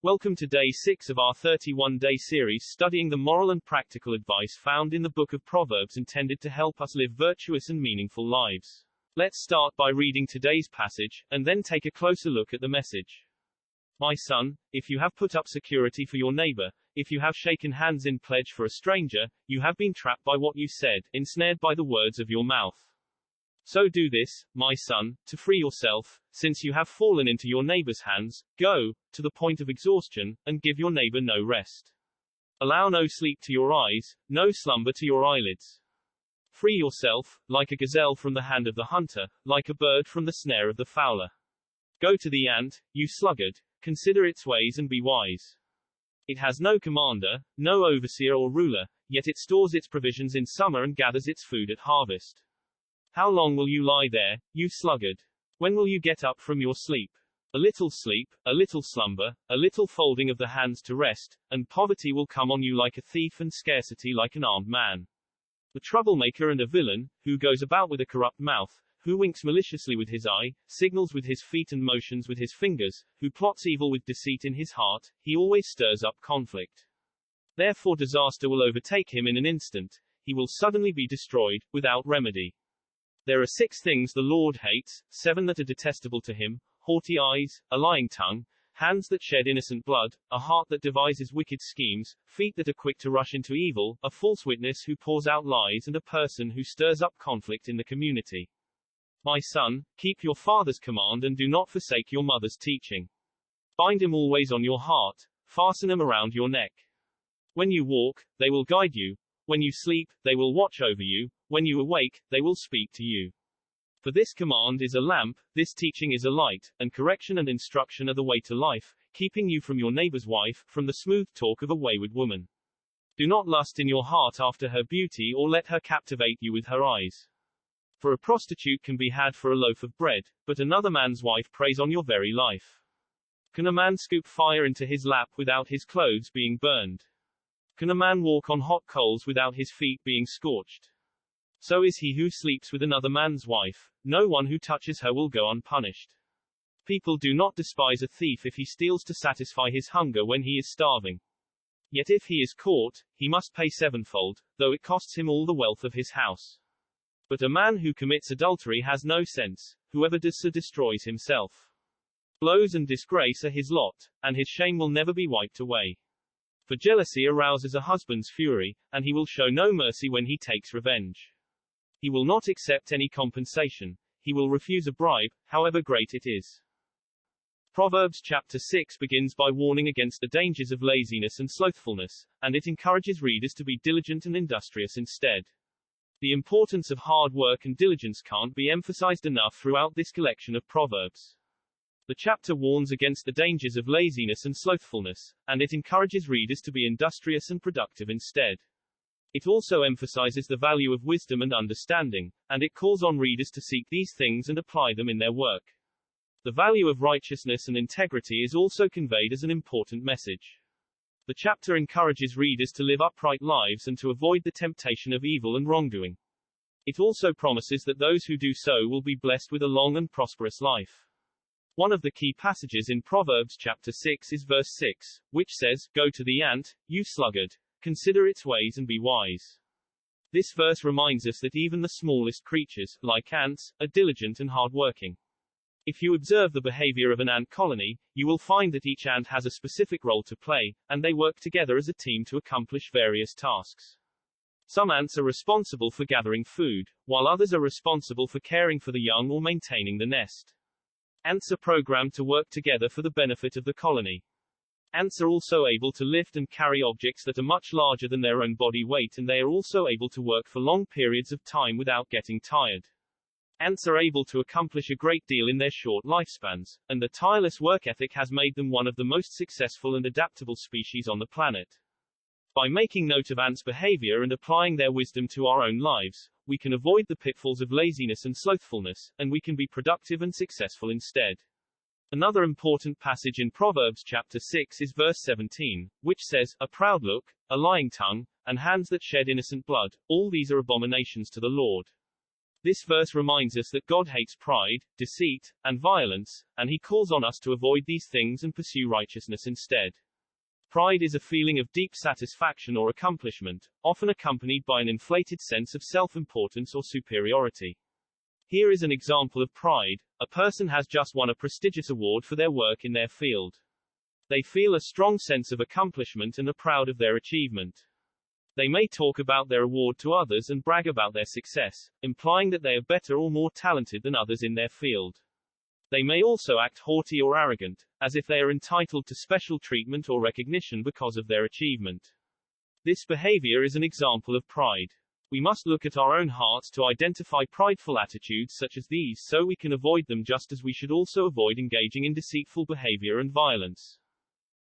Welcome to day 6 of our 31-day series studying the moral and practical advice found in the book of Proverbs intended to help us live virtuous and meaningful lives. Let's start by reading today's passage, and then take a closer look at the message. My son, if you have put up security for your neighbor, if you have shaken hands in pledge for a stranger, you have been trapped by what you said, ensnared by the words of your mouth. So do this, my son, to free yourself, since you have fallen into your neighbor's hands. Go, to the point of exhaustion, and give your neighbor no rest. Allow no sleep to your eyes, no slumber to your eyelids. Free yourself, like a gazelle from the hand of the hunter, like a bird from the snare of the fowler. Go to the ant, you sluggard, consider its ways and be wise. It has no commander, no overseer or ruler, yet it stores its provisions in summer and gathers its food at harvest. How long will you lie there, you sluggard? When will you get up from your sleep? A little sleep, a little slumber, a little folding of the hands to rest, and poverty will come on you like a thief and scarcity like an armed man. The troublemaker and a villain, who goes about with a corrupt mouth, who winks maliciously with his eye, signals with his feet and motions with his fingers, who plots evil with deceit in his heart, he always stirs up conflict. Therefore disaster will overtake him in an instant, he will suddenly be destroyed, without remedy. There are 6 things the Lord hates, 7 that are detestable to him: haughty eyes, a lying tongue, hands that shed innocent blood, a heart that devises wicked schemes, feet that are quick to rush into evil, a false witness who pours out lies, and a person who stirs up conflict in the community. My son, keep your father's command and do not forsake your mother's teaching. Bind him always on your heart, fasten him around your neck. When you walk, they will guide you. When you sleep, they will watch over you. When you awake, they will speak to you. For this command is a lamp, this teaching is a light, and correction and instruction are the way to life, keeping you from your neighbor's wife, from the smooth talk of a wayward woman. Do not lust in your heart after her beauty, or let her captivate you with her eyes. For a prostitute can be had for a loaf of bread, but another man's wife preys on your very life. Can a man scoop fire into his lap without his clothes being burned? Can a man walk on hot coals without his feet being scorched? So is he who sleeps with another man's wife. No one who touches her will go unpunished. People do not despise a thief if he steals to satisfy his hunger when he is starving. Yet if he is caught, he must pay 7-fold, though it costs him all the wealth of his house. But a man who commits adultery has no sense. Whoever does so destroys himself. Blows and disgrace are his lot, and his shame will never be wiped away. For jealousy arouses a husband's fury, and he will show no mercy when he takes revenge. He will not accept any compensation. He will refuse a bribe, however great it is. Proverbs chapter 6 begins by warning against the dangers of laziness and slothfulness, and it encourages readers to be diligent and industrious instead. The importance of hard work and diligence can't be emphasized enough throughout this collection of Proverbs. The chapter warns against the dangers of laziness and slothfulness, and it encourages readers to be industrious and productive instead. It also emphasizes the value of wisdom and understanding, and it calls on readers to seek these things and apply them in their work. The value of righteousness and integrity is also conveyed as an important message. The chapter encourages readers to live upright lives and to avoid the temptation of evil and wrongdoing. It also promises that those who do so will be blessed with a long and prosperous life. One of the key passages in Proverbs chapter 6 is verse 6, which says, Go to the ant, you sluggard, consider its ways and be wise. This verse reminds us that even the smallest creatures, like ants, are diligent and hardworking. If you observe the behavior of an ant colony, you will find that each ant has a specific role to play, and they work together as a team to accomplish various tasks. Some ants are responsible for gathering food, while others are responsible for caring for the young or maintaining the nest. Ants are programmed to work together for the benefit of the colony. Ants are also able to lift and carry objects that are much larger than their own body weight, and they are also able to work for long periods of time without getting tired. Ants are able to accomplish a great deal in their short lifespans, and their tireless work ethic has made them one of the most successful and adaptable species on the planet. By making note of ants' behavior and applying their wisdom to our own lives, we can avoid the pitfalls of laziness and slothfulness, and we can be productive and successful instead. Another important passage in Proverbs chapter 6 is verse 17, which says, A proud look, a lying tongue, and hands that shed innocent blood, all these are abominations to the Lord. This verse reminds us that God hates pride, deceit, and violence, and He calls on us to avoid these things and pursue righteousness instead. Pride is a feeling of deep satisfaction or accomplishment, often accompanied by an inflated sense of self-importance or superiority. Here is an example of pride. A person has just won a prestigious award for their work in their field. They feel a strong sense of accomplishment and are proud of their achievement. They may talk about their award to others and brag about their success, implying that they are better or more talented than others in their field. They may also act haughty or arrogant, as if they are entitled to special treatment or recognition because of their achievement. This behavior is an example of pride. We must look at our own hearts to identify prideful attitudes such as these so we can avoid them, just as we should also avoid engaging in deceitful behavior and violence.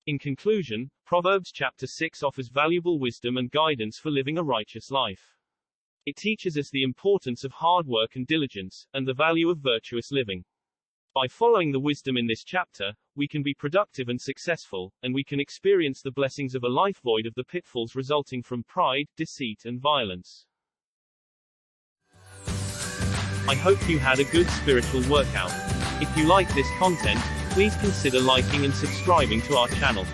In conclusion, Proverbs chapter 6 offers valuable wisdom and guidance for living a righteous life. It teaches us the importance of hard work and diligence, and the value of virtuous living. By following the wisdom in this chapter, we can be productive and successful, and we can experience the blessings of a life void of the pitfalls resulting from pride, deceit, and violence. I hope you had a good spiritual workout. If you like this content, please consider liking and subscribing to our channel.